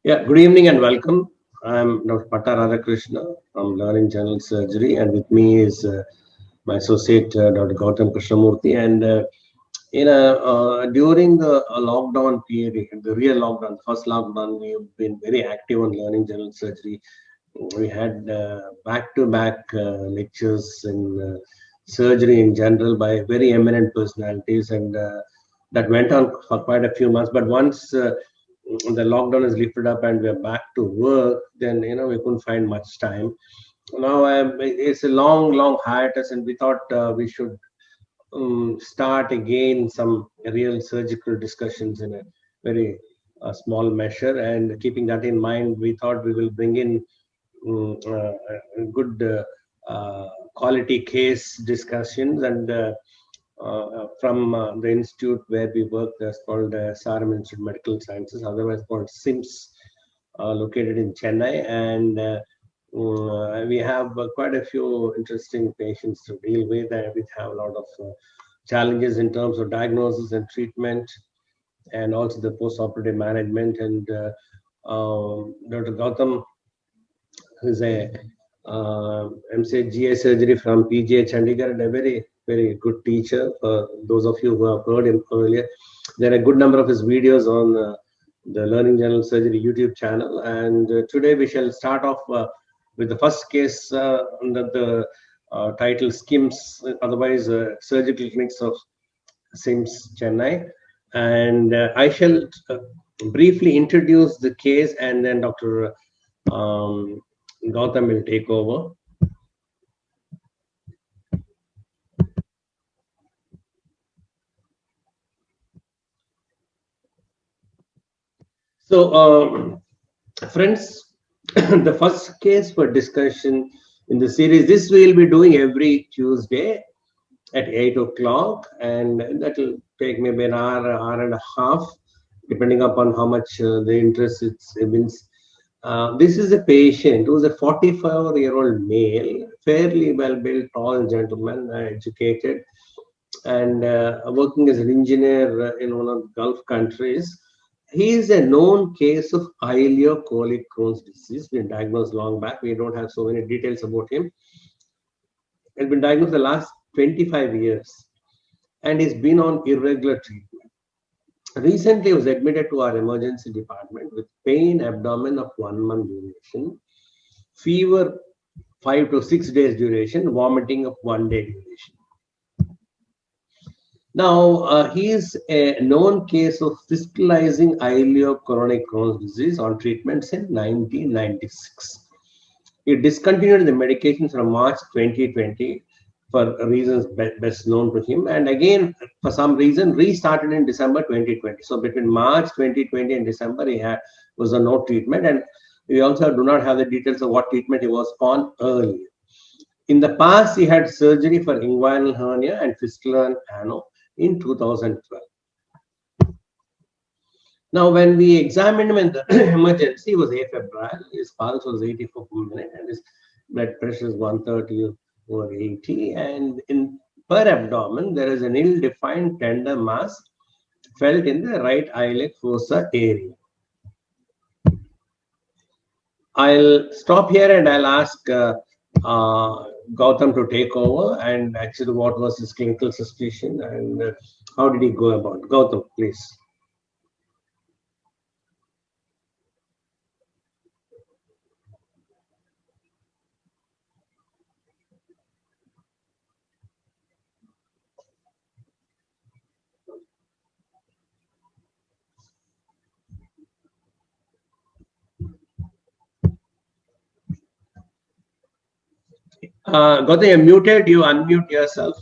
Yeah, good evening and welcome. I'm Dr. Patta Radhakrishna from Learning General Surgery, and with me is my associate Dr. Gautam Krishnamurthy. And during the lockdown period, the real lockdown, the first lockdown, we've been very active on Learning General Surgery. We had back-to-back lectures in surgery in general by very eminent personalities, and that went on for quite a few months. But once the lockdown is lifted up and we're back to work, then we couldn't find much time. Now it's a long hiatus, and we thought we should start again some real surgical discussions in a very small measure. And keeping that in mind, we thought we will bring in good quality case discussions and from the institute where we work. That's called SRM Institute of Medical Sciences, otherwise called SIMS, located in Chennai. And we have quite a few interesting patients to deal with, and we have a lot of challenges in terms of diagnosis and treatment, and also the post-operative management. And Dr. Gautam, who's a MCH GI surgery from PGH Chandigarh, and a very good teacher. For those of you who have heard him earlier, there are a good number of his videos on the Learning General Surgery YouTube channel. And today we shall start off with the first case under the title SKIMS, otherwise Surgical Clinics of SIMS Chennai. And I shall briefly introduce the case, and then Dr. Gautam will take over. So, friends, the first case for discussion in the series, this we'll be doing every Tuesday at 8 o'clock, and that will take maybe an hour and a half, depending upon how much the interest it means. This is a patient who's a 45-year-old male, fairly well-built, tall gentleman, educated, and working as an engineer in one of the Gulf countries. He is a known case of ileocolic Crohn's disease, been diagnosed long back. We don't have so many details about him. He's been diagnosed the last 25 years, and he's been on irregular treatment. Recently, he was admitted to our emergency department with pain abdomen of 1 month duration, fever 5 to 6 days duration, vomiting of 1 day duration. Now, he is a known case of fistulizing ileochronic Crohn's disease on treatment since 1996. He discontinued the medication from March 2020 for reasons best known to him, and again, for some reason, restarted in December 2020. So between March 2020 and December, he was on no treatment, and we also do not have the details of what treatment he was on earlier. In the past, he had surgery for inguinal hernia and fistular ano in 2012. Now, when we examined him in the emergency, he was afebrile. His pulse was 84 per minute, and his blood pressure is 130 over 80. And in per abdomen, there is an ill-defined tender mass felt in the right iliac fossa area. I'll stop here and I'll ask Gautam to take over, and actually what was his clinical suspicion and how did he go about? Gautam, please. Gautam, you're muted. You unmute yourself.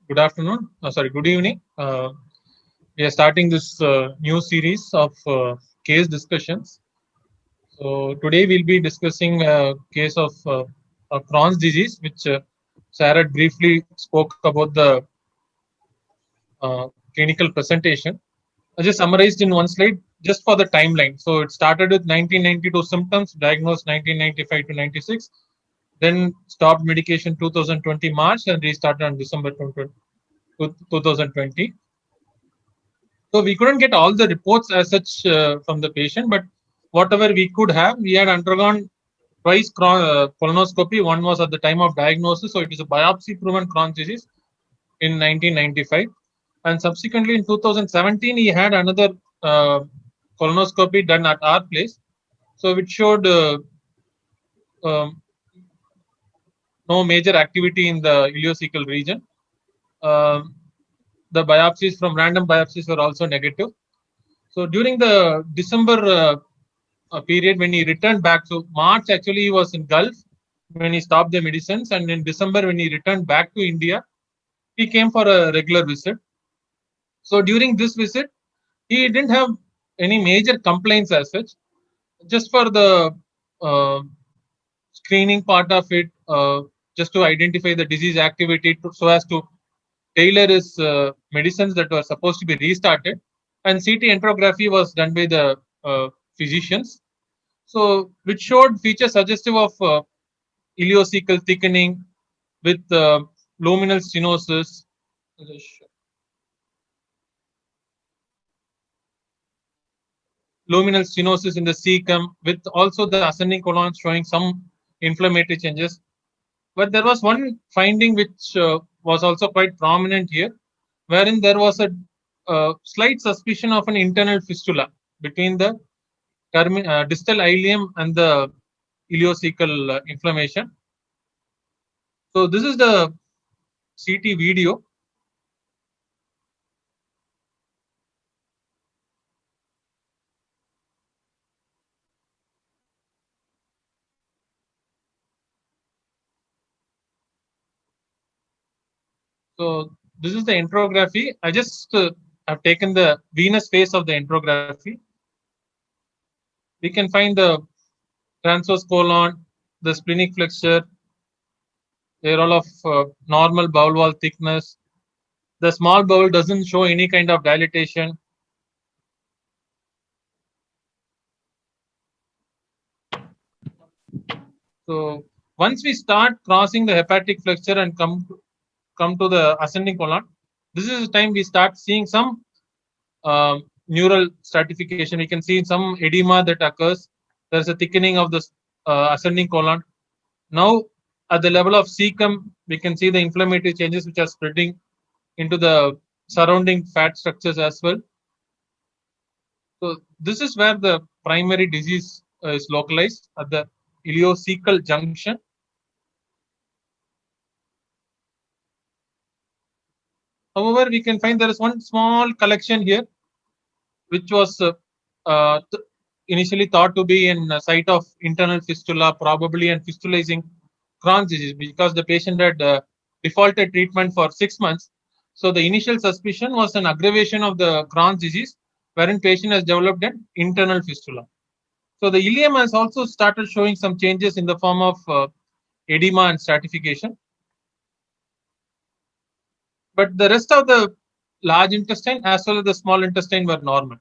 Good afternoon. Good evening. We are starting this new series of case discussions. So today we'll be discussing a case of Crohn's disease, which Sarah briefly spoke about the clinical presentation. I just summarized in one slide just for the timeline. So it started with 1992 symptoms, diagnosed 1995 to 96. then stopped medication 2020 March and restarted on December 2020. So we couldn't get all the reports as such from the patient, but whatever we could have, we had undergone twice colonoscopy. One was at the time of diagnosis, so it is a biopsy-proven Crohn's disease in 1995, and subsequently in 2017 he had another colonoscopy done at our place, so which showed um, no major activity in the ileocecal region. The biopsies from random biopsies were also negative. So during the December period when he returned back, so March actually he was in Gulf when he stopped the medicines, and in December when he returned back to India, he came for a regular visit. So during this visit, he didn't have any major complaints as such. Just for the uh, screening part of it, just to identify the disease activity, so as to tailor his medicines that were supposed to be restarted, and CT enterography was done by the physicians. So, which showed features suggestive of ileocecal thickening with luminal stenosis. Luminal stenosis in the cecum, with also the ascending colon showing some inflammatory changes. But there was one finding which was also quite prominent here, wherein there was a slight suspicion of an internal fistula between the distal ileum and the ileocecal inflammation. So this is the CT video. So this is the enterography. I just have taken the venous face of the enterography. We can find the transverse colon, the splenic flexure. They're all of normal bowel wall thickness. The small bowel doesn't show any kind of dilatation. So once we start crossing the hepatic flexure and come to the ascending colon, this is the time we start seeing some neural stratification. We can see some edema that occurs. There's a thickening of the ascending colon. Now, at the level of cecum, we can see the inflammatory changes which are spreading into the surrounding fat structures as well. So, this is where the primary disease is localized at the ileocecal junction. However, we can find there is one small collection here, which was initially thought to be in a site of internal fistula, probably and fistulizing Crohn's disease, because the patient had defaulted treatment for 6 months. So the initial suspicion was an aggravation of the Crohn's disease, wherein patient has developed an internal fistula. So the ileum has also started showing some changes in the form of edema and stratification. But the rest of the large intestine as well as the small intestine were normal.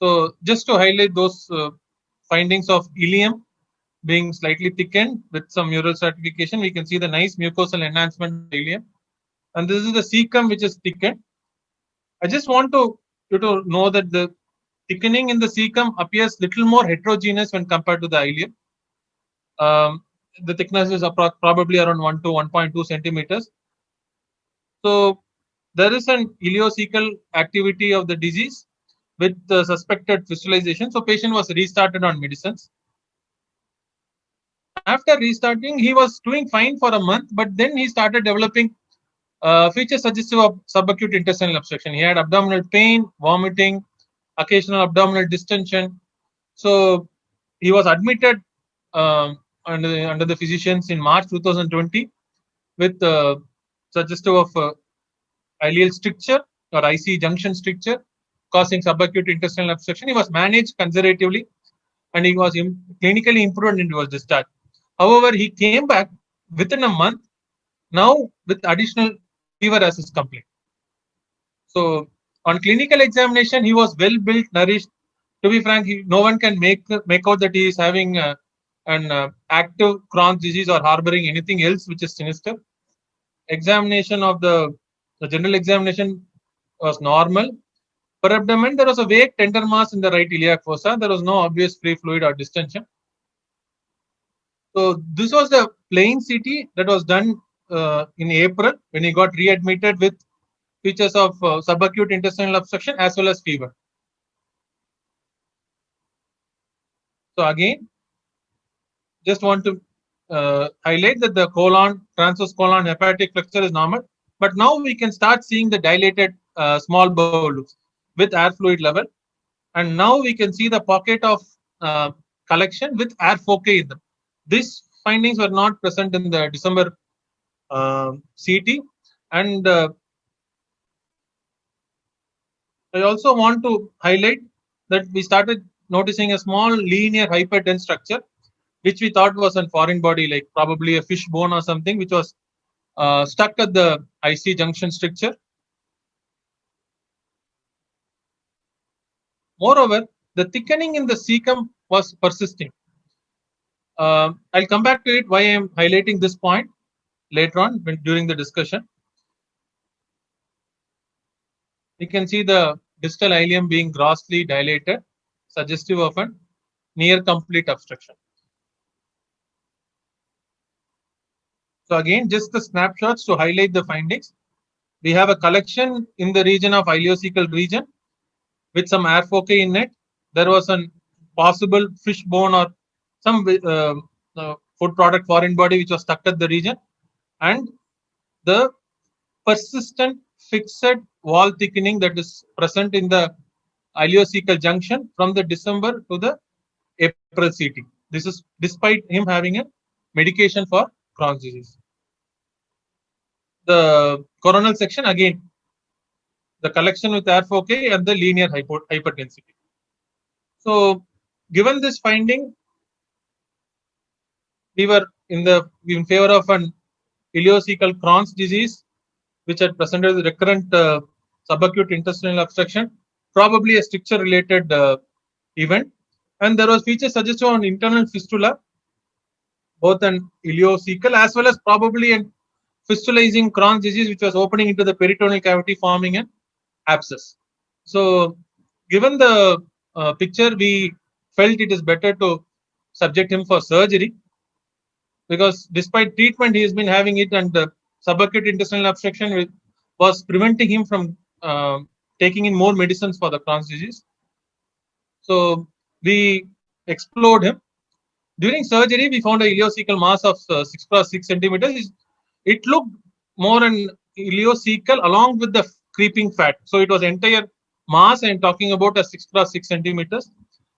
So just to highlight those findings of ileum being slightly thickened with some mural stratification, we can see the nice mucosal enhancement of the ileum. And this is the cecum which is thickened. I just want you to know that the thickening in the cecum appears little more heterogeneous when compared to the ileum. The thickness is probably around 1 to 1.2 centimeters. So there is an ileocecal activity of the disease with the suspected fistulization. So patient was restarted on medicines. After restarting, he was doing fine for a month, but then he started developing features suggestive of subacute intestinal obstruction. He had abdominal pain, vomiting, occasional abdominal distension. So he was admitted under the physicians in March 2020 with suggestive of ileal stricture or IC junction stricture causing subacute intestinal obstruction. He was managed conservatively and he was clinically improved and he was discharged. However, he came back within a month now with additional fever as his complaint. So on clinical examination, he was well built, nourished. To be frank, no one can make out that he is having and active Crohn's disease or harboring anything else which is sinister. Examination of the general examination was normal. Per abdomen, there was a vague tender mass in the right iliac fossa. There was no obvious free fluid or distension. So this was the plain CT that was done in April when he got readmitted with features of subacute intestinal obstruction as well as fever. So again, just want to highlight that the colon, transverse colon hepatic flexure is normal, but now we can start seeing the dilated small bowel loops with air fluid level, and now we can see the pocket of collection with air foci in them. These findings were not present in the December CT, and I also want to highlight that we started noticing a small linear hyperdense structure, which we thought was a foreign body, like probably a fish bone or something, which was stuck at the IC junction stricture. Moreover, the thickening in the cecum was persisting. I'll come back to it why I am highlighting this point later on during the discussion. You can see the distal ileum being grossly dilated, suggestive of a near complete obstruction. So again, just the snapshots to highlight the findings. We have a collection in the region of ileocecal region with some air foci in it. There was a possible fish bone or some food product foreign body which was stuck at the region, and the persistent fixed wall thickening that is present in the ileocecal junction from the December to the April CT. This is despite him having a medication for Crohn's disease. The coronal section, again, the collection with air foci and the linear hypertensity. So given this finding, we were in favor of an ileocecal Crohn's disease, which had presented with recurrent subacute intestinal obstruction, probably a stricture related event, and there was features suggestive on internal fistula, both an ileocecal as well as probably an fistulizing Crohn's disease, which was opening into the peritoneal cavity, forming an abscess. So given the picture, we felt it is better to subject him for surgery, because despite treatment he has been having it, and the subacute intestinal obstruction was preventing him from taking in more medicines for the Crohn's disease. So we explored him. During surgery, we found a ileocecal mass of 6 × 6 centimeters. It looked more an ileocecal along with the creeping fat. So it was entire mass. I'm talking about a 6 × 6 centimeters.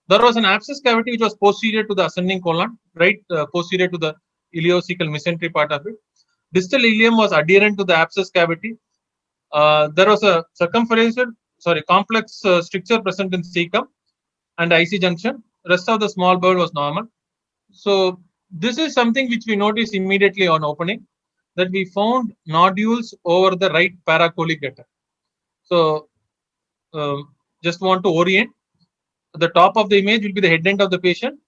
There was an abscess cavity which was posterior to the ascending colon, right posterior to the ileocecal mesentery part of it. Distal ileum was adherent to the abscess cavity. There was a complex stricture present in cecum and IC junction. Rest of the small bowel was normal. So this is something which we noticed immediately on opening, that we found nodules over the right paracolic gutter. So just want to orient. The top of the image will be the head end of the patient.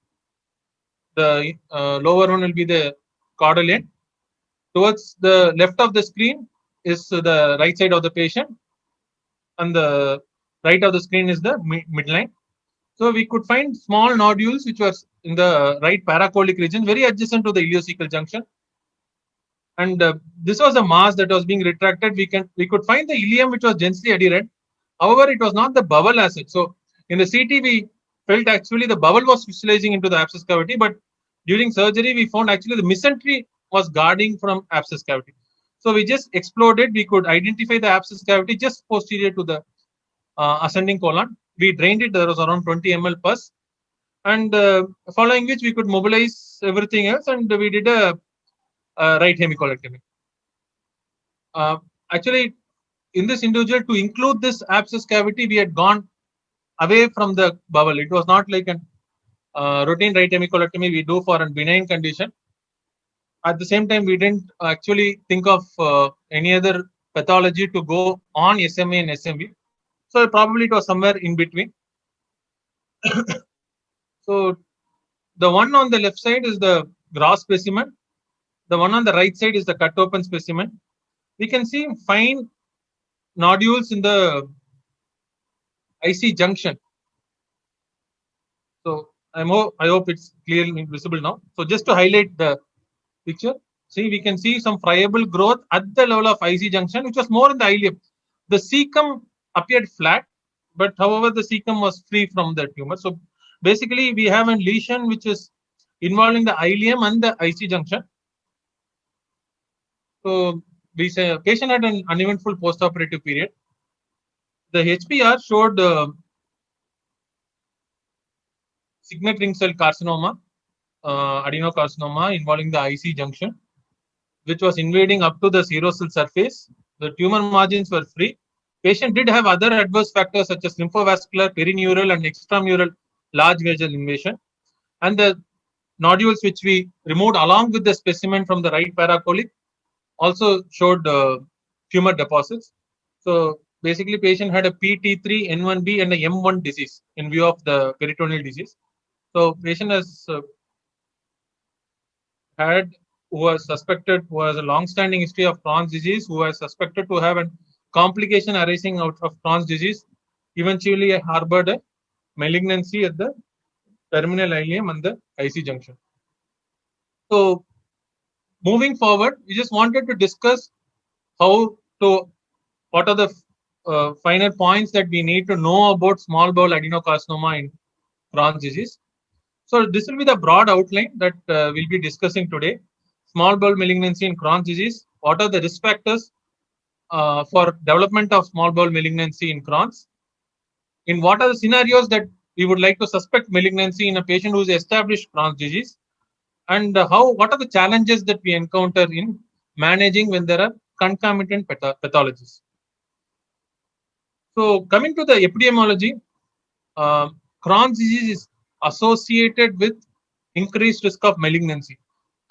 The lower one will be the caudal end. Towards the left of the screen is the right side of the patient, and the right of the screen is the midline. So we could find small nodules which were in the right paracolic region, very adjacent to the ileocecal junction. And this was a mass that was being retracted. We could find the ileum which was densely adherent. However, it was not the bowel as such. So in the CT, we felt actually the bowel was fistulizing into the abscess cavity, but during surgery, we found actually the mesentery was guarding from abscess cavity. So we just explored it. We could identify the abscess cavity just posterior to the ascending colon. We drained it. There was around 20 ml pus, and following which we could mobilize everything else, and we did a right hemicolectomy. Actually, in this individual, to include this abscess cavity, we had gone away from the bowel. It was not like a routine right hemicolectomy we do for a benign condition. At the same time, we didn't actually think of any other pathology to go on SMA and SMV. So probably it was somewhere in between. So The one on the left side is the gross specimen. The one on the right side is the cut open specimen. We can see fine nodules in the IC junction. So I hope it's clearly visible now. So just to highlight the picture, see, we can see some friable growth at the level of IC junction, which was more in the ileum. The cecum appeared flat, but however, the cecum was free from the tumor. So basically, we have a lesion which is involving the ileum and the IC junction. So we say patient had an uneventful postoperative period. The HPR showed signet ring cell carcinoma, adenocarcinoma involving the IC junction, which was invading up to the serosal surface. The tumor margins were free. Patient did have other adverse factors such as lymphovascular, perineural, and extramural large vessel invasion. And the nodules which we removed along with the specimen from the right paracolic also showed tumor deposits. So basically, patient had a PT3, N1B, and a M1 disease in view of the peritoneal disease. So patient has who has a long-standing history of Crohn's disease, who was suspected to have a complication arising out of Crohn's disease, eventually harbored a malignancy at the terminal ileum and the IC junction. So moving forward, we just wanted to discuss what are the final points that we need to know about small bowel adenocarcinoma in Crohn's disease. So this will be the broad outline that we'll be discussing today. Small bowel malignancy in Crohn's disease. What are the risk factors for development of small bowel malignancy in Crohn's? In what are the scenarios that we would like to suspect malignancy in a patient who is established Crohn's disease? And what are the challenges that we encounter in managing when there are concomitant pathologies? So coming to the epidemiology, Crohn's disease is associated with increased risk of malignancy.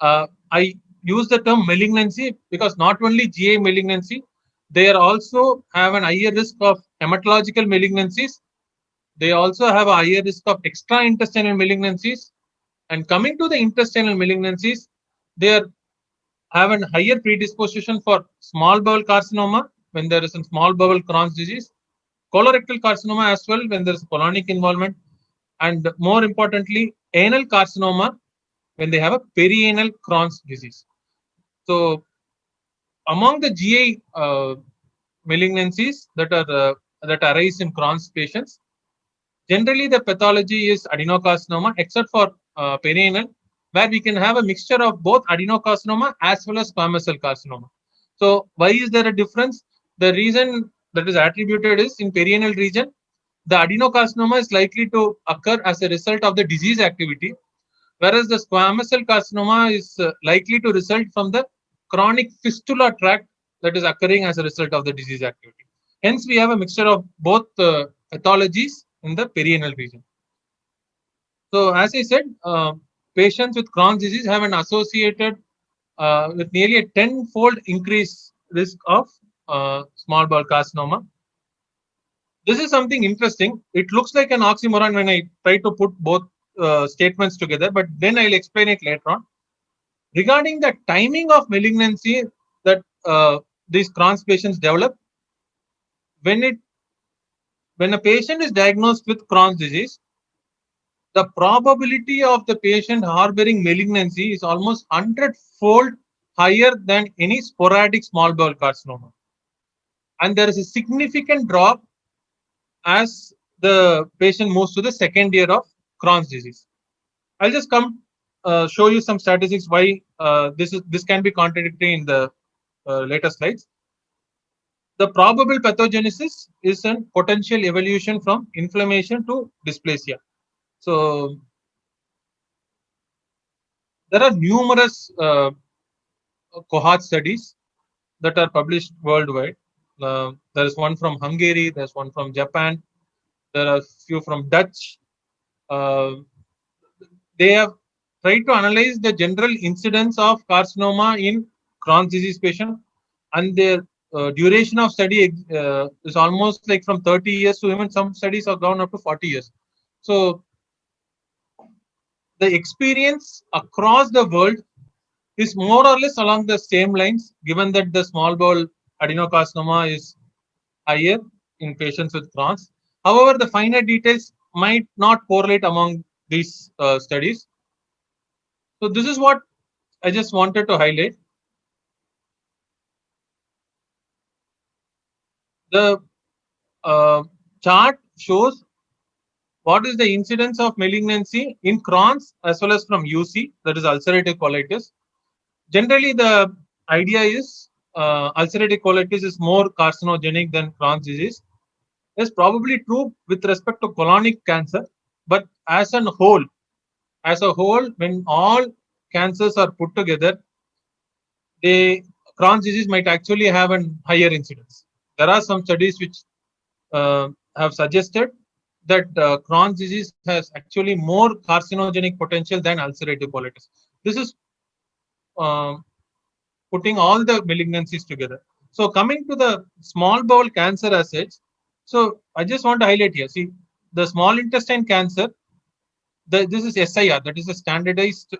I use the term malignancy because not only GI malignancy, they also have an higher risk of hematological malignancies. They also have a higher risk of extra-intestinal malignancies. And coming to the intestinal malignancies, they have a higher predisposition for small bowel carcinoma when there is a small bowel Crohn's disease, colorectal carcinoma as well when there is colonic involvement, and more importantly, anal carcinoma when they have a perianal Crohn's disease. So, among the GI malignancies that arise in Crohn's patients, generally the pathology is adenocarcinoma, except for perianal, where we can have a mixture of both adenocarcinoma as well as squamous cell carcinoma. So, why is there a difference? The reason that is attributed is in perianal region, the adenocarcinoma is likely to occur as a result of the disease activity, whereas the squamous cell carcinoma is likely to result from the chronic fistula tract that is occurring as a result of the disease activity. Hence, we have a mixture of both pathologies in the perianal region. So, as I said, patients with Crohn's disease have an associated with nearly a 10-fold increased risk of small bowel carcinoma. This is something interesting. It looks like an oxymoron when I try to put both statements together, but then I'll explain it later on. Regarding the timing of malignancy that these Crohn's patients develop, when a patient is diagnosed with Crohn's disease, the probability of the patient harboring malignancy is almost 100-fold higher than any sporadic small bowel carcinoma. And there is a significant drop as the patient moves to the second year of Crohn's disease. I'll just show you some statistics why this can be contradictory in the later slides. The probable pathogenesis is a potential evolution from inflammation to dysplasia. So there are numerous cohort studies that are published worldwide. There is one from Hungary, there's one from Japan, there are a few from Dutch. They have tried to analyze the general incidence of carcinoma in Crohn's disease patient, and their duration of study is almost like from 30 years to even some studies have gone up to 40 years. So the experience across the world is more or less along the same lines, given that the small bowel adenocarcinoma is higher in patients with Crohn's. However, the finer details might not correlate among these studies. So this is what I just wanted to highlight. The chart shows what is the incidence of malignancy in Crohn's as well as from UC, that is ulcerative colitis. Generally, the idea is ulcerative colitis is more carcinogenic than Crohn's disease. It's probably true with respect to colonic cancer, but as a whole, when all cancers are put together, Crohn's disease might actually have a higher incidence. There are some studies which have suggested that Crohn's disease has actually more carcinogenic potential than ulcerative colitis. This is putting all the malignancies together. So coming to the small bowel cancer as such, so I just want to highlight here. See, the small intestine cancer, this is SIR, that is a standardized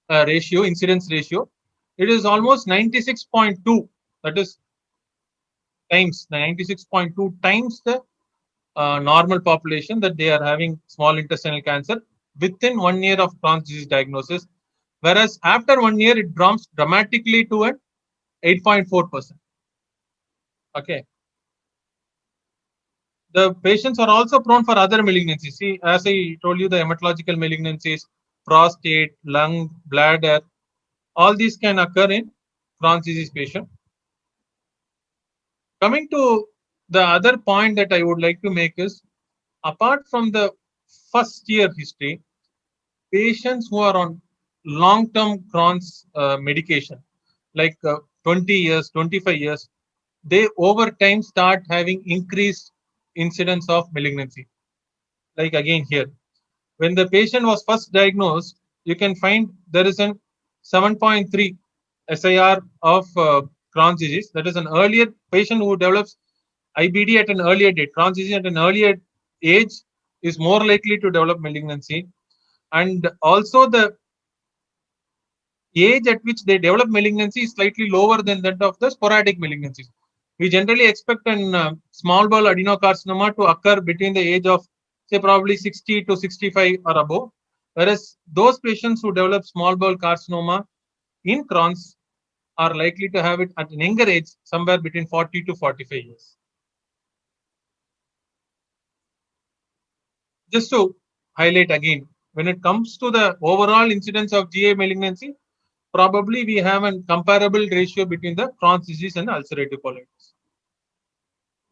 ratio, incidence ratio. It is almost 96.2. That is times the 96.2 times the normal population that they are having small intestinal cancer within 1 year of Crohn's disease diagnosis, whereas after 1 year it drops dramatically to an 8.4%. Okay. The patients are also prone for other malignancies. See, as I told you, the hematological malignancies, prostate, lung, bladder, all these can occur in Crohn's disease patient. Coming to the other point that I would like to make is, apart from the first year history, patients who are on long-term Crohn's medication, like 20 years, 25 years, they over time start having increased incidence of malignancy. Like again here, when the patient was first diagnosed, you can find there is an 7.3 SIR of Crohn's disease. That is an earlier patient who develops IBD at an earlier date. Crohn's disease at an earlier age is more likely to develop malignancy. And also the age at which they develop malignancy is slightly lower than that of the sporadic malignancies. We generally expect a small bowel adenocarcinoma to occur between the age of, say, probably 60 to 65 or above, whereas those patients who develop small bowel carcinoma in Crohn's are likely to have it at an younger age, somewhere between 40 to 45 years. Just to highlight again, when it comes to the overall incidence of GI malignancy, probably we have a comparable ratio between the Crohn's disease and ulcerative colitis.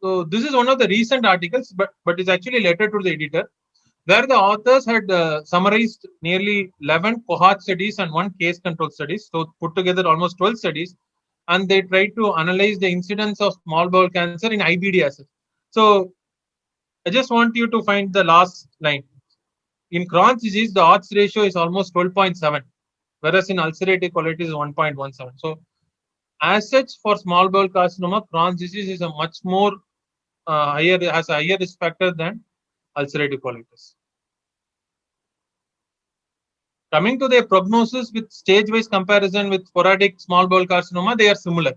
So this is one of the recent articles, but it's actually a letter to the editor, where the authors had summarized nearly 11 cohort studies and 1 case control studies. So put together almost 12 studies, and they tried to analyze the incidence of small bowel cancer in IBD as well. So I just want you to find the last line. In Crohn's disease, the odds ratio is almost 12.7, whereas in ulcerative colitis is 1.17. So as such, for small bowel carcinoma, Crohn's disease is a much more has a higher risk factor than ulcerative colitis. Coming to their prognosis with stage-wise comparison with sporadic small bowel carcinoma, they are similar.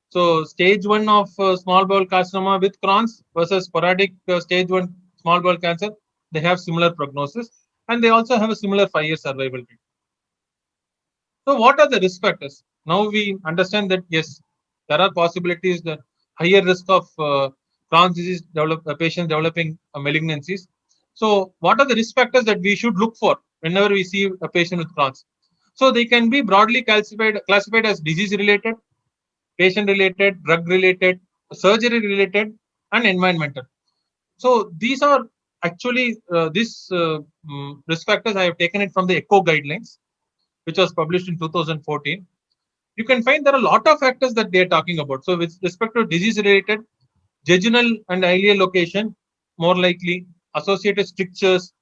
So stage 1 of small bowel carcinoma with Crohn's versus sporadic stage 1 small bowel cancer, they have similar prognosis, and they also have a similar 5-year survival rate. So what are the risk factors? Now we understand that yes, there are possibilities that higher risk of Crohn's disease patients developing malignancies. So what are the risk factors that we should look for whenever we see a patient with Crohn's? So they can be broadly classified as disease related, patient related, drug related, surgery related, and environmental. So these are actually these risk factors. I have taken it from the ECHO guidelines, which was published in 2014. You can find there are a lot of factors that they are talking about. So with respect to disease related, jejunal and ileal location, more likely, associated strictures,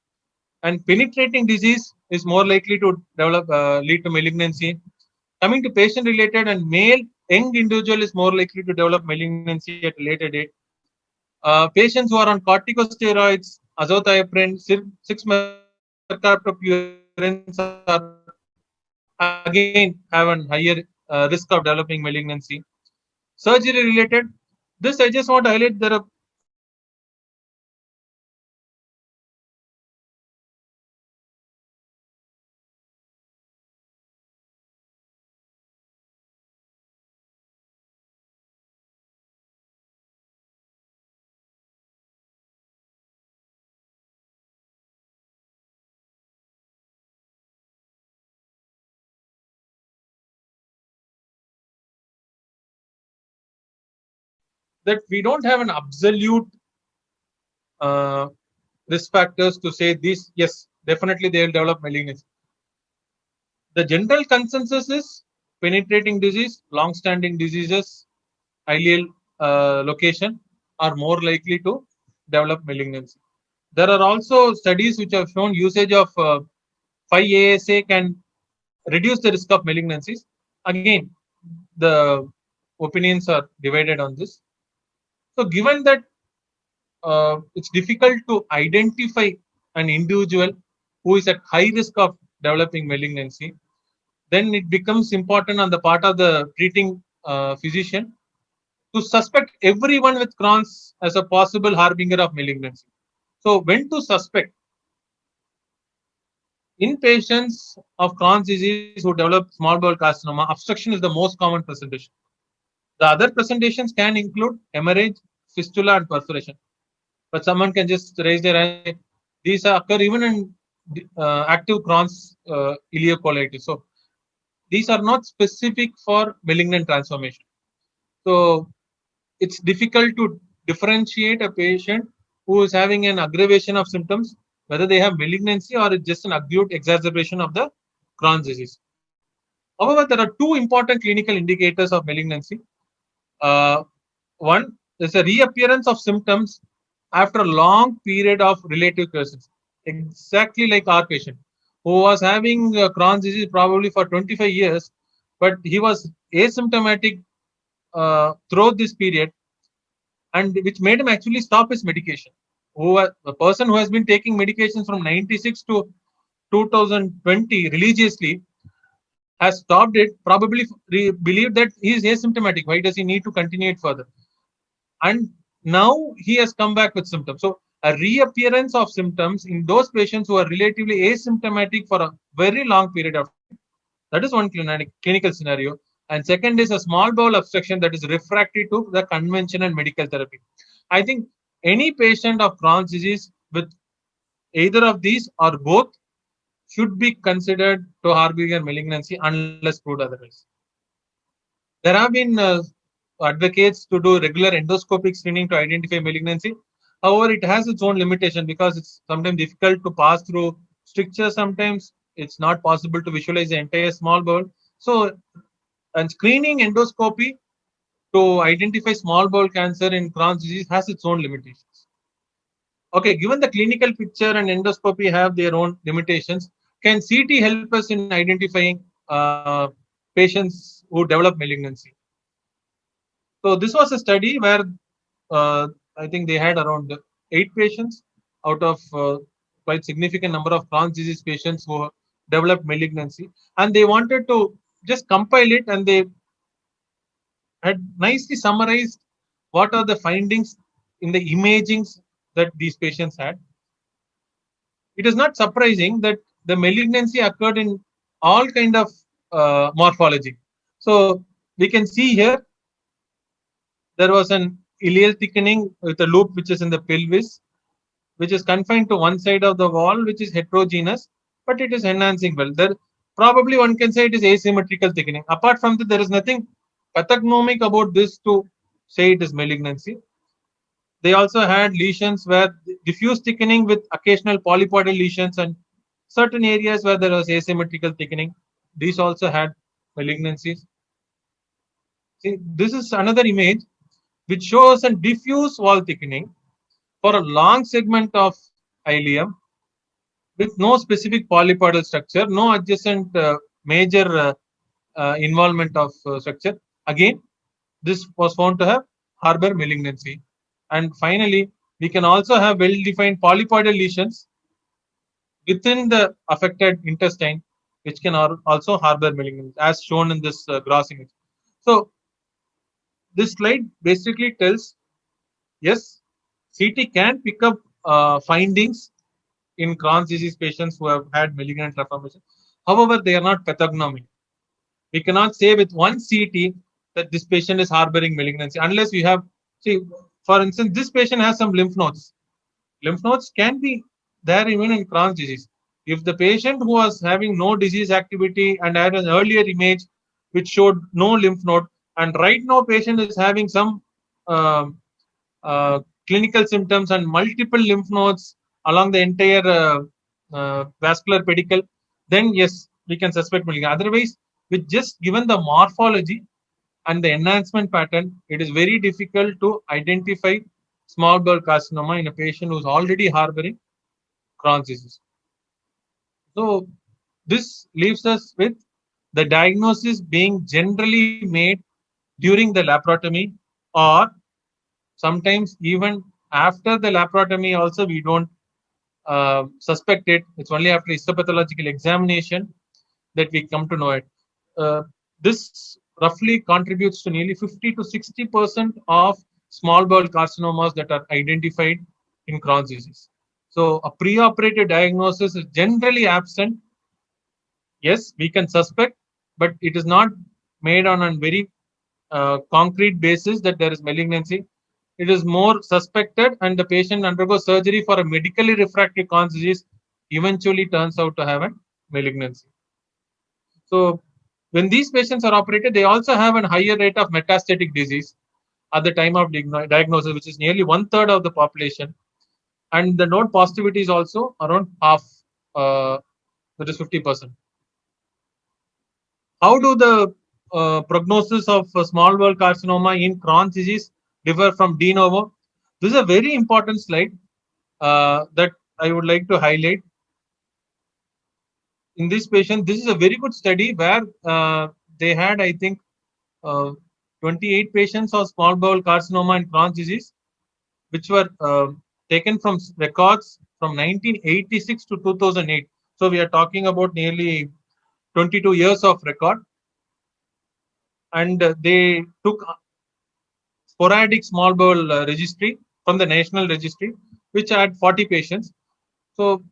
and penetrating disease is more likely to develop lead to malignancy. Coming to patient related, and male young individual is more likely to develop malignancy at a later date. Patients who are on corticosteroids, azathioprine, 6 hypercaptopurines are again have a higher risk of developing malignancy. Surgery related, this I just want to highlight. There are that we don't have an absolute uh, risk factors to say this. Yes, definitely they will develop malignancy. The general consensus is penetrating disease, long-standing diseases, ileal location are more likely to develop malignancy. There are also studies which have shown usage of 5-ASA can reduce the risk of malignancies. Again, the opinions are divided on this. So, given that it's difficult to identify an individual who is at high risk of developing malignancy, then it becomes important on the part of the treating physician to suspect everyone with Crohn's as a possible harbinger of malignancy. So, when to suspect? In patients of Crohn's disease who develop small bowel carcinoma, obstruction is the most common presentation. The other presentations can include hemorrhage, fistula, and perforation. But someone can just raise their hand. These occur even in active Crohn's ileocolitis. So these are not specific for malignant transformation. So it's difficult to differentiate a patient who is having an aggravation of symptoms, whether they have malignancy or it's just an acute exacerbation of the Crohn's disease. However, there are two important clinical indicators of malignancy. Uh, One is a reappearance of symptoms after a long period of relative quiescence, exactly like our patient who was having Crohn's disease probably for 25 years, but he was asymptomatic throughout this period, and which made him actually stop his medication. A person who has been taking medications from 96 to 2020 religiously has stopped it, probably believed that he is asymptomatic. Why does he need to continue it further? And now he has come back with symptoms. So a reappearance of symptoms in those patients who are relatively asymptomatic for a very long period of time. That is one clinical scenario. And second is a small bowel obstruction that is refractory to the conventional medical therapy. I think any patient of Crohn's disease with either of these or both should be considered to harbinger malignancy unless proved otherwise. There have been advocates to do regular endoscopic screening to identify malignancy. However, it has its own limitation because it's sometimes difficult to pass through strictures. Sometimes it's not possible to visualize the entire small bowel. So, and screening endoscopy to identify small bowel cancer in Crohn's disease has its own limitations. Okay, given the clinical picture and endoscopy have their own limitations, can CT help us in identifying patients who develop malignancy? So this was a study where I think they had around 8 patients out of quite significant number of Crohn's disease patients who developed malignancy, and they wanted to just compile it, and they had nicely summarized what are the findings in the imagings that these patients had. It is not surprising that the malignancy occurred in all kind of morphology. So we can see here there was an ileal thickening with a loop which is in the pelvis, which is confined to one side of the wall, which is heterogeneous, but it is enhancing well. There probably one can say it is asymmetrical thickening. Apart from that, there is nothing pathognomic about this to say it is malignancy. They also had lesions where diffuse thickening with occasional polypoidal lesions, and certain areas where there was asymmetrical thickening. These also had malignancies. See, this is another image which shows a diffuse wall thickening for a long segment of ileum with no specific polypoidal structure, no adjacent major involvement of structure. Again, this was found to have harbor malignancy. And finally, we can also have well-defined polypoidal lesions within the affected intestine, which can also harbor malignancy, as shown in this gross image. So this slide basically tells, yes, CT can pick up findings in Crohn's disease patients who have had malignant transformation. However, they are not pathognomic. We cannot say with one CT that this patient is harboring malignancy unless you have, see, for instance, this patient has some lymph nodes. Lymph nodes can be there even in Crohn's disease. If the patient who was having no disease activity and had an earlier image which showed no lymph node, and right now patient is having some um clinical symptoms and multiple lymph nodes along the entire vascular pedicle, then yes, we can suspect malignancy. Otherwise, with just given the morphology and the enhancement pattern, it is very difficult to identify small bowel carcinoma in a patient who is already harboring Crohn's disease. So this leaves us with the diagnosis being generally made during the laparotomy, or sometimes even after the laparotomy also we don't suspect it. It's only after histopathological examination that we come to know it. Uh, this roughly contributes to nearly 50 to 60% of small bowel carcinomas that are identified in Crohn's disease. So a preoperative diagnosis is generally absent. Yes, we can suspect, but it is not made on a very concrete basis that there is malignancy. It is more suspected, and the patient undergoes surgery for a medically refractory Crohn's disease, eventually turns out to have a malignancy. So when these patients are operated, they also have a higher rate of metastatic disease at the time of diagnosis, which is nearly 1/3 of the population. And the node positivity is also around half, that is 50%. How do the prognosis of small bowel carcinoma in Crohn's disease differ from de novo? This is a very important slide that I would like to highlight. In this patient, this is a very good study where they had, I think, 28 patients of small bowel carcinoma and Crohn's disease, which were taken from records from 1986 to 2008. So we are talking about nearly 22 years of record. And they took sporadic small bowel registry from the national registry, which had 40 patients. So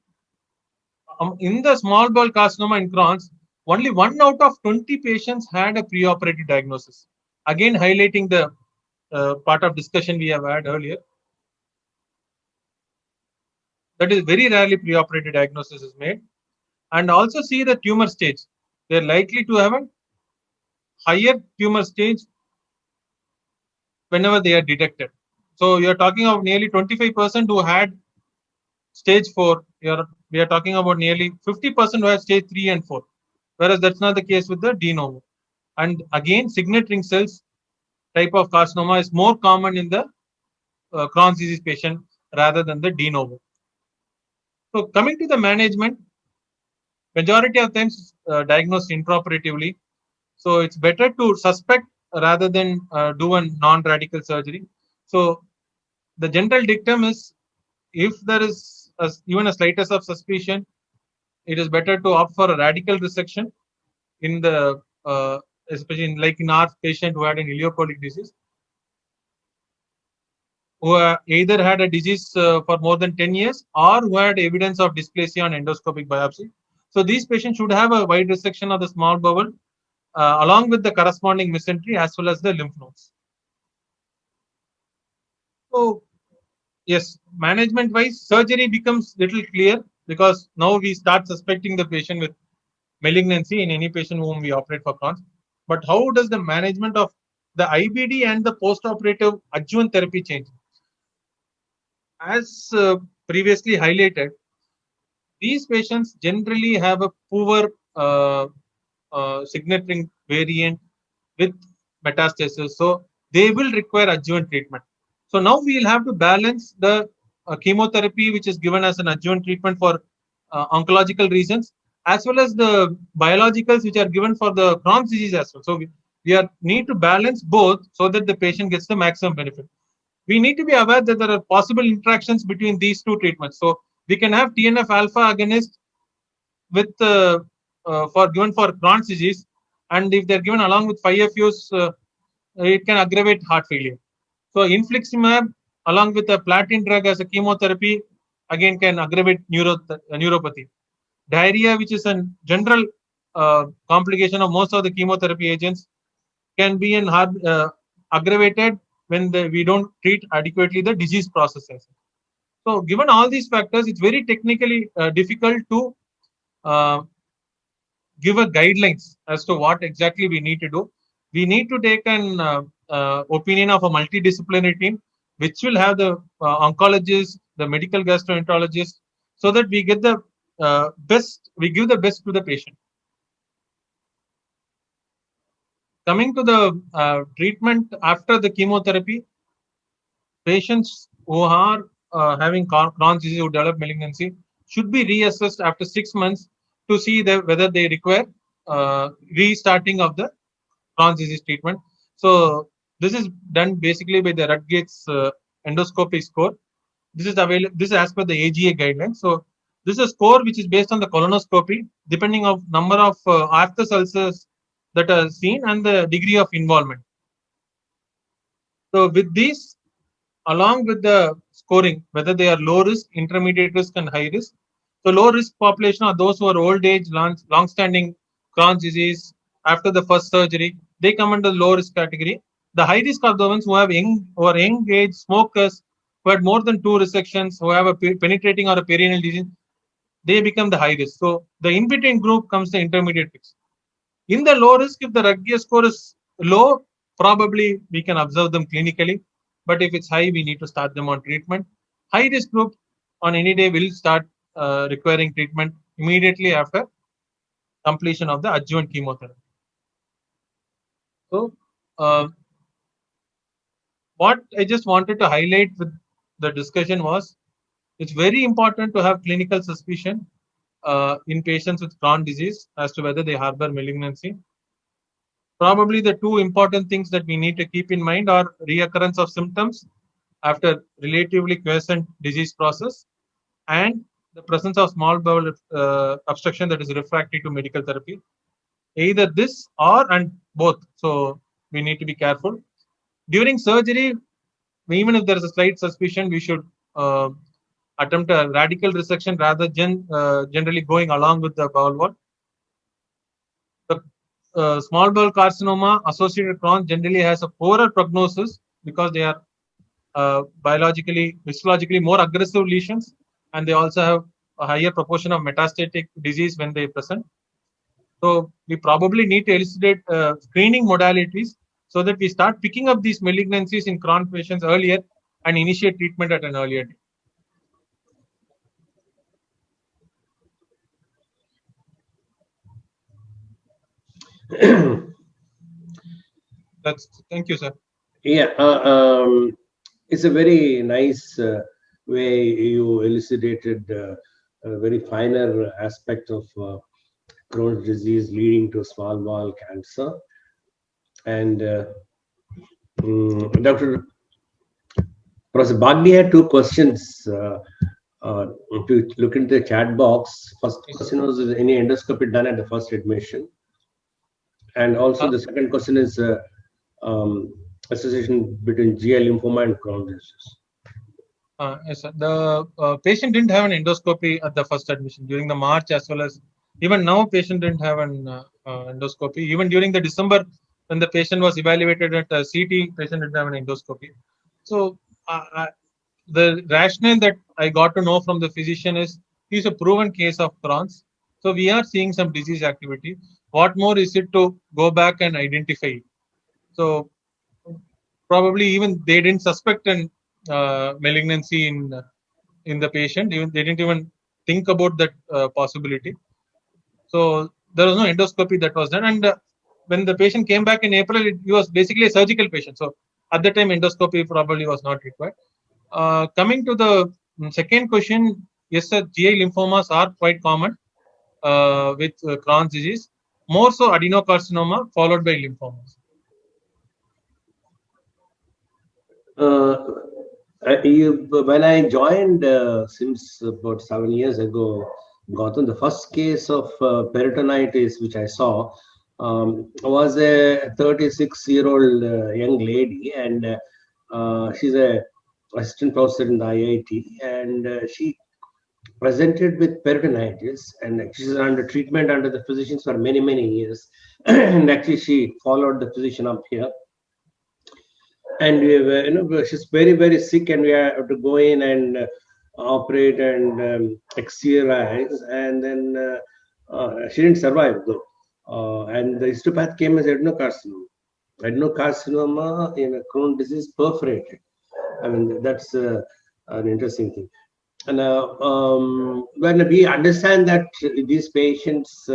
in the small bowel carcinoma in Crohn's, only 1 out of 20 patients had a preoperative diagnosis. Again, highlighting the part of discussion we have had earlier. That is, very rarely preoperative diagnosis is made. And also see the tumor stage. They are likely to have a higher tumor stage whenever they are detected. So you are talking of nearly 25% who had stage 4. We are talking about nearly 50% who have stage 3 and 4. Whereas that's not the case with the de novo. And again, signet ring cells type of carcinoma is more common in the Crohn's disease patient rather than the de novo. So coming to the management, majority of times diagnosed intraoperatively. So it's better to suspect rather than do a non-radical surgery. So the general dictum is, if there is even a slightest of suspicion, it is better to opt for a radical resection in the especially like in our patient who had an ileocolic disease, who either had a disease for more than 10 years or who had evidence of dysplasia on endoscopic biopsy. So these patients should have a wide resection of the small bowel along with the corresponding mesentery as well as the lymph nodes. So yes, management wise, surgery becomes little clear because now we start suspecting the patient with malignancy in any patient whom we operate for Crohn's. But how does the management of the IBD and the post-operative adjuvant therapy change? As previously highlighted, these patients generally have a poor signet ring variant with metastasis, so they will require adjuvant treatment. So now we will have to balance the chemotherapy, which is given as an adjuvant treatment for oncological reasons, as well as the biologicals, which are given for the Crohn's disease as well. So we need to balance both so that the patient gets the maximum benefit. We need to be aware that there are possible interactions between these two treatments. So we can have TNF alpha agonist with given for Crohn's disease, and if they're given along with 5-FUs, it can aggravate heart failure. So infliximab along with a platinum drug as a chemotherapy again can aggravate neuropathy. Diarrhea, which is a general complication of most of the chemotherapy agents, can be aggravated when we don't treat adequately the disease processes. So given all these factors, it's very technically difficult to uh, give a guidelines as to what exactly we need to do. We need to take an opinion of a multidisciplinary team, which will have the oncologist, the medical gastroenterologist, so that we get the best, we give the best to the patient. Coming to the treatment after the chemotherapy, patients who are having Crohn's disease who develop malignancy should be reassessed after 6 months to see whether they require restarting of the Crohn's disease treatment. So this is done basically by the Rutgate's endoscopy score. This is available. This is as per the AGA guidelines. So this is a score which is based on the colonoscopy, depending on number of aphthous ulcers that are seen and the degree of involvement. So with these, along with the scoring, whether they are low risk, intermediate risk, and high risk. So low risk population are those who are old age, long-standing Crohn's disease after the first surgery. They come under the low risk category. The high risk are the ones who are young age smokers who had more than 2 resections, who have a penetrating or a perineal disease. They become the high risk. So the in between group comes the intermediate risk. In the low risk, if the Rutgers score is low, probably we can observe them clinically. But if it's high, we need to start them on treatment. High risk group on any day will start requiring treatment immediately after completion of the adjuvant chemotherapy. So, what I just wanted to highlight with the discussion was it's very important to have clinical suspicion in patients with Crohn's disease as to whether they harbor malignancy. Probably the two important things that we need to keep in mind are reoccurrence of symptoms after relatively quiescent disease process and the presence of small bowel obstruction that is refractory to medical therapy. Either this or and both. So we need to be careful. During surgery, even if there is a slight suspicion, we should attempt a radical resection rather than generally going along with the bowel wall. The small bowel carcinoma associated Crohn's generally has a poorer prognosis because they are biologically, histologically more aggressive lesions, and they also have a higher proportion of metastatic disease when they present. So we probably need to elucidate screening modalities so that we start picking up these malignancies in Crohn's patients earlier and initiate treatment at an earlier date. Thank you, sir. Yeah, it's a very nice way you elucidated a very finer aspect of Crohn's disease leading to small bowel cancer. And Dr. Professor Bagdi had two questions. If you look into the chat box, first question was, is any endoscopy done at the first admission? And also the second question is association between GI lymphoma and Crohn's disease. Yes, sir. The patient didn't have an endoscopy at the first admission during the March, as well as even now patient didn't have an endoscopy. Even during the December when the patient was evaluated at CT, patient didn't have an endoscopy. So the rationale that I got to know from the physician is he's a proven case of Crohn's. So we are seeing some disease activity. What more is it to go back and identify it? So probably even they didn't suspect an malignancy in the patient. Even they didn't even think about that possibility. So there was no endoscopy that was done. And when the patient came back in April, he was basically a surgical patient. So at that time, endoscopy probably was not required. Coming to the second question, yes, sir, GI lymphomas are quite common with Crohn's disease. More so adenocarcinoma followed by lymphomas. When I joined SIMS about 7 years ago, Gautam, the first case of peritonitis which I saw was a 36-year-old young lady, and she's a assistant professor in the IIT, and she presented with peritonitis, and she's under treatment under the physicians for many years. And actually, she followed the physician up here, and we were, she's very sick, and we have to go in and operate and exercise, and then she didn't survive though, and the histopath came as adenocarcinoma. Adenocarcinoma in a Crohn's disease perforated. I mean, that's an interesting thing. And when we understand that these patients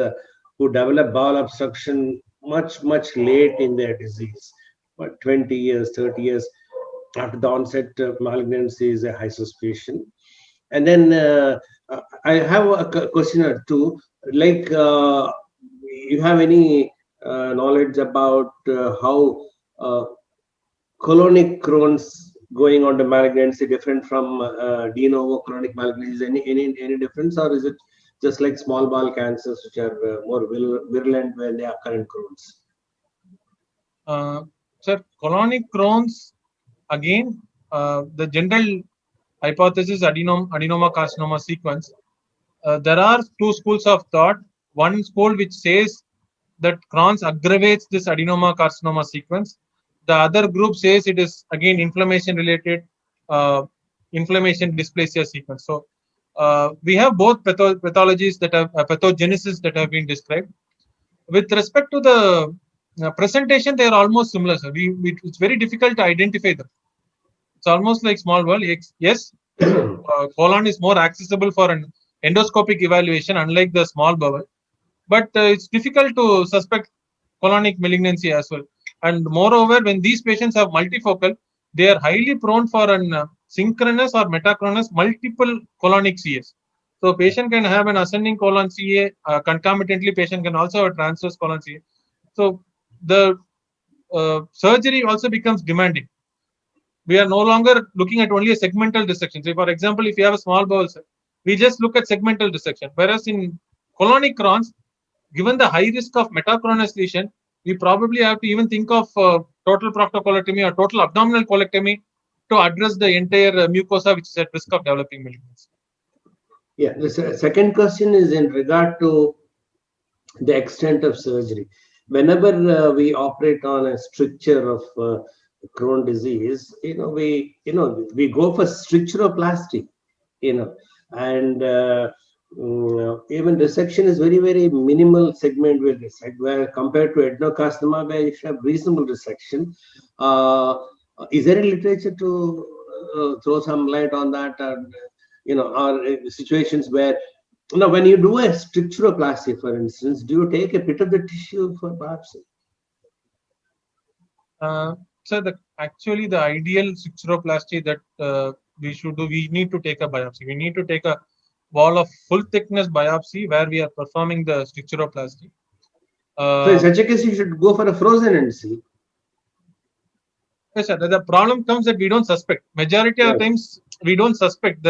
who develop bowel obstruction much late in their disease, but 20 years, 30 years after the onset of malignancy is a high suspicion. And then I have a question or two, like you have any knowledge about how colonic Crohn's going on to malignancy different from de novo chronic malignancy? Any difference, or is it just like small bowel cancers which are more virulent when they occur in Crohn's? Sir, colonic Crohn's, again, the general hypothesis adenoma carcinoma sequence. There are two schools of thought. One school which says that Crohn's aggravates this adenoma carcinoma sequence. The other group says it is again inflammation related, inflammation dysplasia sequence. So we have both pathologies that have pathogenesis that have been described. With respect to the presentation, they are almost similar. So it's very difficult to identify them. It's almost like small bowel. Yes, colon is more accessible for an endoscopic evaluation, unlike the small bowel. But it's difficult to suspect colonic malignancy as well. And moreover, when these patients have multifocal, they are highly prone for an synchronous or metachronous multiple colonic CAs. So patient can have an ascending colon CA, concomitantly patient can also have a transverse colon CA. So the surgery also becomes demanding. We are no longer looking at only a segmental dissection. So, for example, if you have a small bowel, we just look at segmental dissection. Whereas in colonic Crohn's, given the high risk of metachronous lesion, we probably have to even think of total proctocolectomy or total abdominal colectomy to address the entire mucosa which is at risk of developing malignancy. Yeah, the second question is in regard to the extent of surgery. Whenever we operate on a stricture of Crohn's disease, we go for stricturoplasty, and even dissection is very minimal segment with dissect, where compared to adenocarcinoma where you should have reasonable dissection. Is there any literature to throw some light on that? And are situations where when you do a stricturoplasty, for instance, do you take a bit of the tissue for biopsy? So actually the ideal stricturoplasty that we should do, we need to take a biopsy. We need to take a wall of full thickness biopsy where we are performing the stricturoplasty. So in such a case, you should go for a frozen end see. Yes, sir. The problem comes that we don't suspect. Majority of times we don't suspect.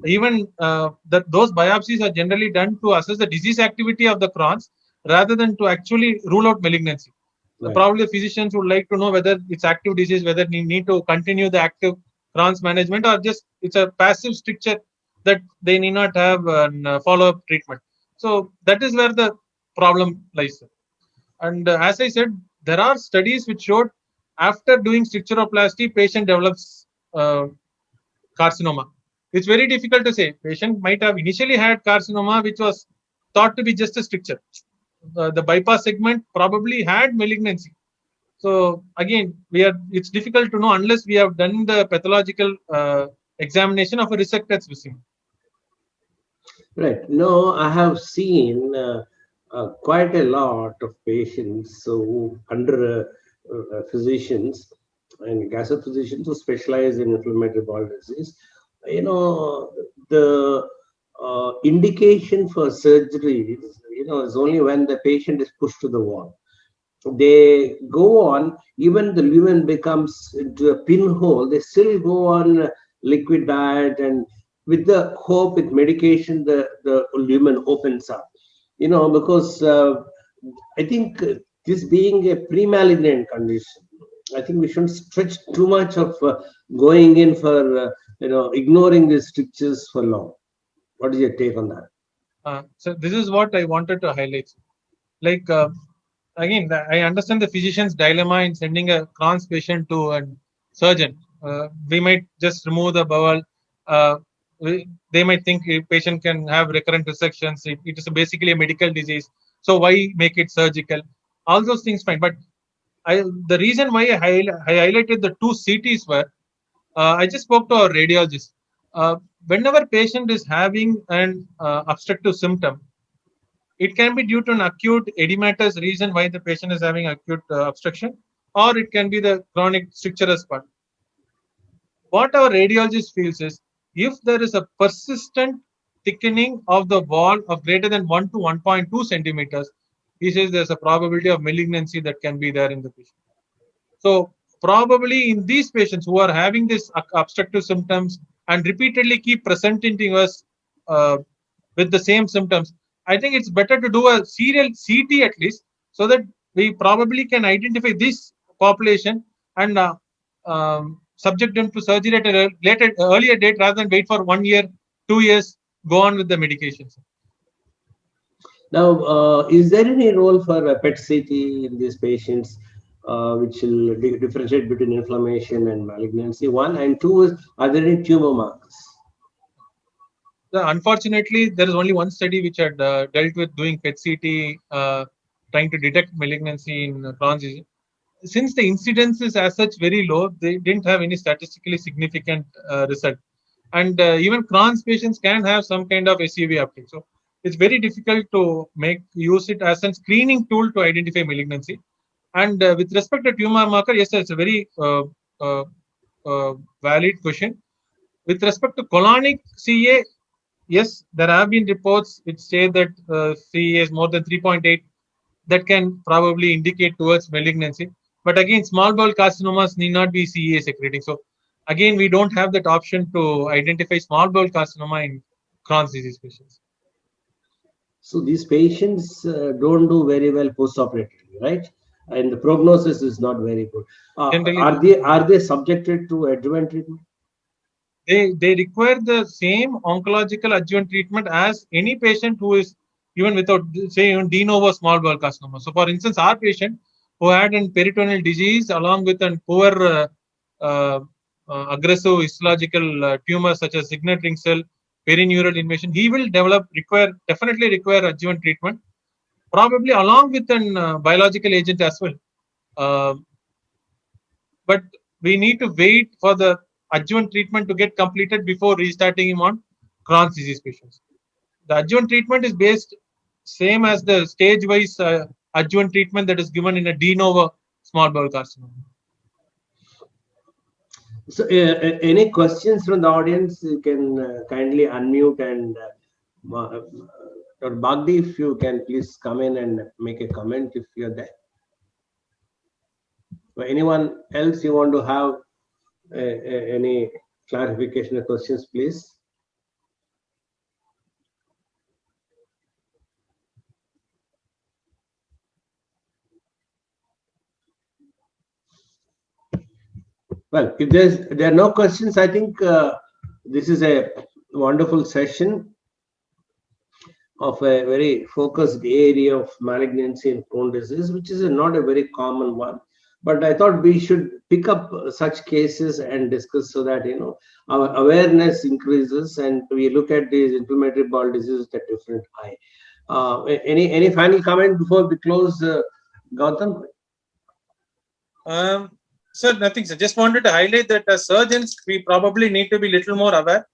Even that those biopsies are generally done to assess the disease activity of the Crohn's rather than to actually rule out malignancy. Right. Probably physicians would like to know whether it's active disease, whether we need to continue the active Crohn's management, or just it's a passive stricture that they need not have follow-up treatment. So that is where the problem lies. And as I said, there are studies which showed after doing stricturoplasty, patient develops carcinoma. It's very difficult to say. Patient might have initially had carcinoma, which was thought to be just a stricture. The bypass segment probably had malignancy. So again, it's difficult to know unless we have done the pathological examination of a resected specimen. Right. No, I have seen quite a lot of patients who under physicians and gastro-physicians who specialize in inflammatory bowel disease. The indication for surgery is only when the patient is pushed to the wall. They go on, even the lumen becomes into a pinhole, they still go on liquid diet and with the hope, with medication, the lumen opens up. Because I think this being a pre-malignant condition, I think we shouldn't stretch too much of going in for, ignoring the strictures for long. What is your take on that? So this is what I wanted to highlight. Like, again, I understand the physician's dilemma in sending a Crohn's patient to a surgeon. We might just remove the bowel. They might think a patient can have recurrent resections. It is basically a medical disease. So why make it surgical? All those things fine. But the reason why I highlighted the two CTs were, I just spoke to our radiologist. Whenever patient is having an obstructive symptom, it can be due to an acute edematous reason why the patient is having acute obstruction, or it can be the chronic stricturous part. What our radiologist feels is, if there is a persistent thickening of the wall of greater than 1 to 1.2 centimeters, he says there's a probability of malignancy that can be there in the patient. So probably in these patients who are having this obstructive symptoms and repeatedly keep presenting to us with the same symptoms, I think it's better to do a serial CT at least, so that we probably can identify this population and subject them to surgery at a earlier date, rather than wait for 1 year, 2 years, go on with the medications. Now, is there any role for PET CT in these patients, which will differentiate between inflammation and malignancy? One, and two is, are there any tumor markers? Unfortunately, there is only one study which had dealt with doing PET CT, trying to detect malignancy in Crohn's disease. Since the incidence is as such very low, they didn't have any statistically significant result. And even Crohn's patients can have some kind of SUV uptake. So it's very difficult to use it as a screening tool to identify malignancy. And with respect to tumor marker, yes, it's a very valid question. With respect to colonic CA, yes, there have been reports which say that CA is more than 3.8. That can probably indicate towards malignancy. But again, small bowel carcinomas need not be CA secreting. So again, we don't have that option to identify small bowel carcinoma in Crohn's disease patients. So these patients don't do very well post-operatively, right? And the prognosis is not very good. Are they subjected to adjuvant treatment? They require the same oncological adjuvant treatment as any patient who is even without, say, even de novo small bowel carcinoma. So, for instance, our patient who had a peritoneal disease along with a poor aggressive histological tumor such as signet ring cell, perineural invasion, he will definitely require adjuvant treatment, probably along with a biological agent as well. But we need to wait for the adjuvant treatment to get completed before restarting him on Crohn's disease patients. The adjuvant treatment is based same as the stage-wise adjuvant treatment that is given in a de novo small bowel carcinoma. So, any questions from the audience? You can kindly unmute, and Dr. Bagdi, if you can please come in and make a comment if you're there. Or anyone else you want to have any clarification or questions, please? Well, if there are no questions, I think this is a wonderful session of a very focused area of malignancy in Crohn's disease, which is not a very common one. But I thought we should pick up such cases and discuss, so that our awareness increases and we look at these inflammatory bowel diseases at a different eye. Any final comment before we close, Gautam? Sir, nothing, sir. Just wanted to highlight that as surgeons, we probably need to be a little more aware.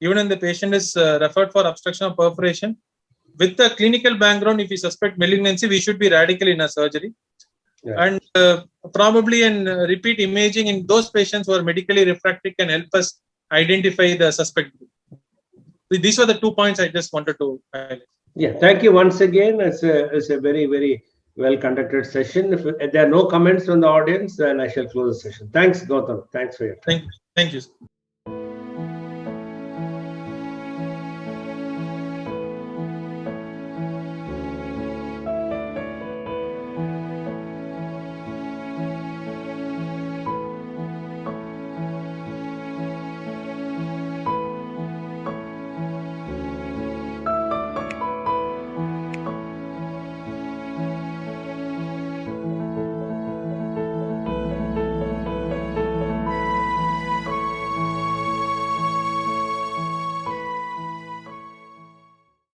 Even when the patient is referred for obstruction or perforation, with the clinical background, if we suspect malignancy, we should be radical in a surgery. Yeah. And probably in repeat imaging in those patients who are medically refractory can help us identify the suspect. These were the 2 points I just wanted to highlight. Yeah, thank you once again. It's a very, very well conducted session. If there are no comments from the audience, then I shall close the session. Thanks, Gautam. Thanks for your time. Thank you.